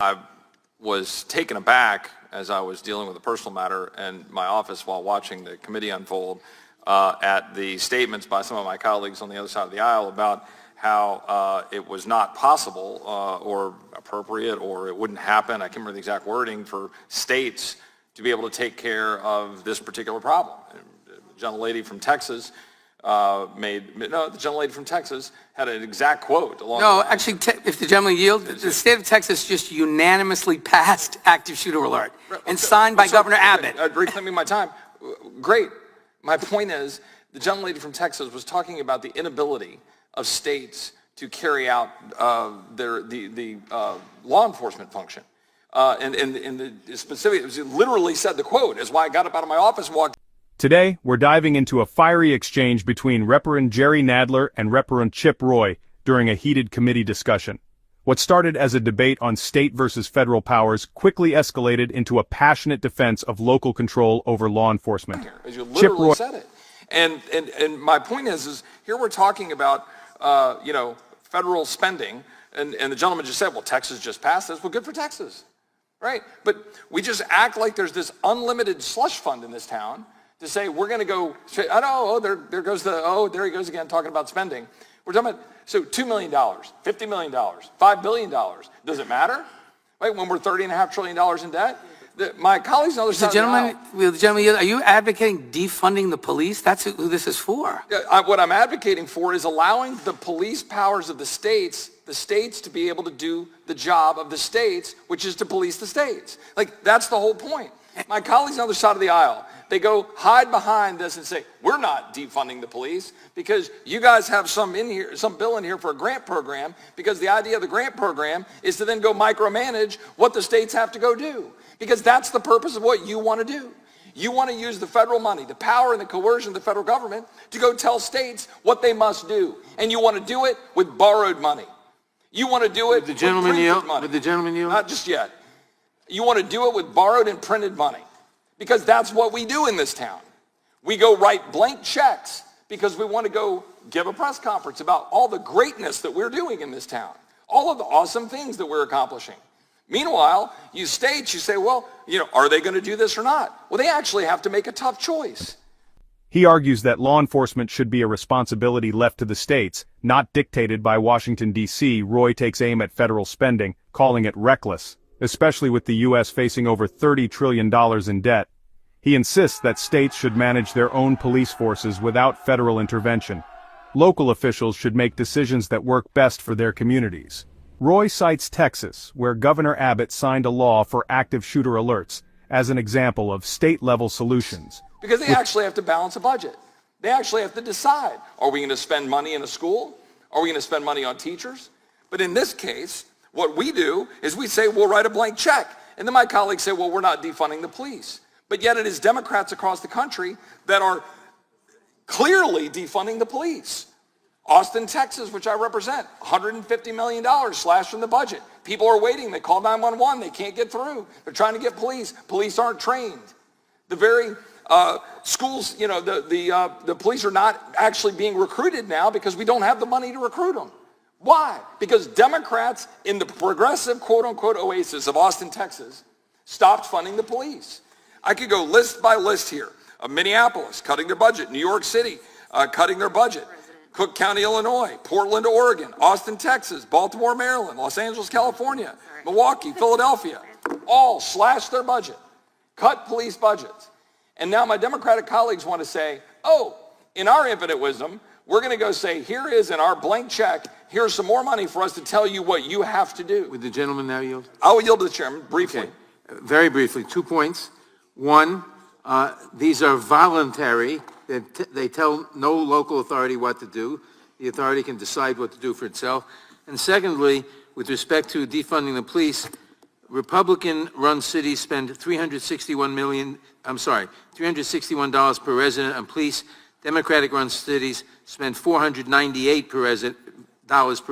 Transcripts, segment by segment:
I was taken aback as I was dealing with a personal matter in my office while watching the committee unfold at the statements by some of my colleagues on the other side of the aisle about how it was not possible or appropriate or it wouldn't happen, I can't remember the exact wording, for states to be able to take care of this particular problem. The gentlelady from Texas the gentlelady from Texas had an exact quote. Actually, if the gentleman yields, the state of Texas just unanimously passed active shooter alert and signed by Governor Abbott. Reclaiming my time. Great. My point is, the gentlelady from Texas was talking about the inability of states to carry out the law enforcement function. And the specific, it literally said, the quote is why I got up out of my office and walked. Today, we're diving into a fiery exchange between Reverend Jerry Nadler and Reverend Chip Roy during a heated committee discussion. What started as a debate on state versus federal powers quickly escalated into a passionate defense of local control over law enforcement. As you literally said it. And my point is here we're talking about, federal spending, and the gentleman just said, well, Texas just passed this. Well, good for Texas, right? But we just act like there's this unlimited slush fund in this town to say we're going to go, there he goes again talking about spending. We're talking about, so $2 million, $50 million, $5 billion. Does it matter? Right, when we're $30.5 trillion in debt? My colleagues on the other side the gentleman, are you advocating defunding the police? That's who this is for. What I'm advocating for is allowing the police powers of the states to be able to do the job of the states, which is to police the states. Like, that's the whole point. My colleagues on the other side of the aisle, they go hide behind this and say, we're not defunding the police because you guys have some bill in here for a grant program, because the idea of the grant program is to then go micromanage what the states have to go do, because that's the purpose of what you want to do. You want to use the federal money, the power and the coercion of the federal government to go tell states what they must do. And you want to do it with borrowed money. You want to do it with printed money. Would the gentleman yield? Not just yet. You want to do it with borrowed and printed money, because that's what we do in this town. We go write blank checks because we want to go give a press conference about all the greatness that we're doing in this town, all of the awesome things that we're accomplishing. Meanwhile, you states, you say, well, are they going to do this or not? Well, they actually have to make a tough choice. He argues that law enforcement should be a responsibility left to the states, not dictated by Washington, D.C. Roy takes aim at federal spending, calling it reckless, especially with the U.S. facing over $30 trillion in debt. He insists that states should manage their own police forces without federal intervention. Local officials should make decisions that work best for their communities. Roy cites Texas, where Governor Abbott signed a law for active shooter alerts, as an example of state-level solutions. Because they actually have to balance a budget. They actually have to decide, are we going to spend money in a school? Are we going to spend money on teachers? But in this case, what we do is we say, we'll write a blank check. And then my colleagues say, well, we're not defunding the police. But yet it is Democrats across the country that are clearly defunding the police. Austin, Texas, which I represent, $150 million slashed from the budget. People are waiting. They call 911. They can't get through. They're trying to get police. Police aren't trained. The very schools, the police are not actually being recruited now because we don't have the money to recruit them. Why? Because Democrats in the progressive, quote-unquote, oasis of Austin, Texas, stopped funding the police. I could go list by list here. Minneapolis, cutting their budget. New York City, cutting their budget. Cook County, Illinois. Portland, Oregon. Austin, Texas. Baltimore, Maryland. Los Angeles, California. Milwaukee, Philadelphia. All slashed their budget. Cut police budgets. And now my Democratic colleagues want to say, oh, in our infinite wisdom, we're going to go say, here is in our blank check, here's some more money for us to tell you what you have to do. Would the gentleman now yield? I will yield to the chairman briefly. Okay. Very briefly, 2 points. One, these are voluntary. They tell no local authority what to do. The authority can decide what to do for itself. And secondly, with respect to defunding the police, Republican-run cities spend $361 per resident on police. Democratic-run cities spend $498 per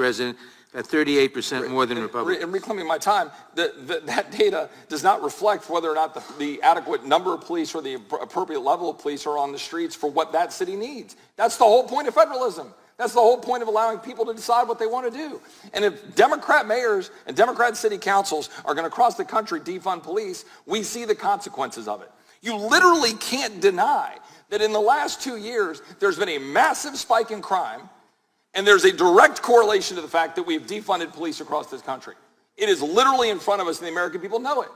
resident, at 38% more than Republicans. In reclaiming my time, that data does not reflect whether or not the adequate number of police or the appropriate level of police are on the streets for what that city needs. That's the whole point of federalism. That's the whole point of allowing people to decide what they want to do. And if Democrat mayors and Democrat city councils are going to cross the country defund police, we see the consequences of it. You literally can't deny that in the last 2 years, there's been a massive spike in crime, and there's a direct correlation to the fact that we've defunded police across this country. It is literally in front of us, and the American people know it.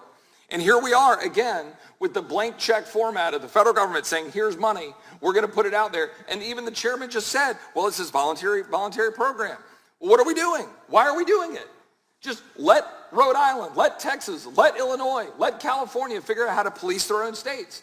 And here we are again with the blank check format of the federal government saying, here's money, we're going to put it out there. And even the chairman just said, well, it's this voluntary program. Well, what are we doing? Why are we doing it? Just let Rhode Island, let Texas, let Illinois, let California figure out how to police their own states.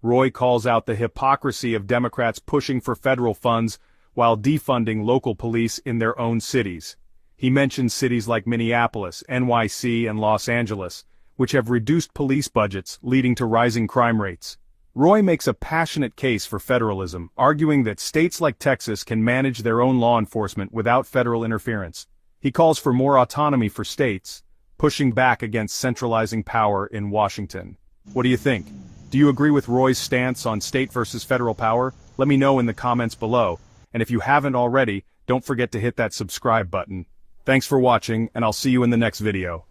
Roy calls out the hypocrisy of Democrats pushing for federal funds while defunding local police in their own cities. He mentions cities like Minneapolis, NYC, and Los Angeles, which have reduced police budgets, leading to rising crime rates. Roy makes a passionate case for federalism, arguing that states like Texas can manage their own law enforcement without federal interference. He calls for more autonomy for states, pushing back against centralizing power in Washington. What do you think? Do you agree with Roy's stance on state versus federal power? Let me know in the comments below. And if you haven't already, don't forget to hit that subscribe button. Thanks for watching, and I'll see you in the next video.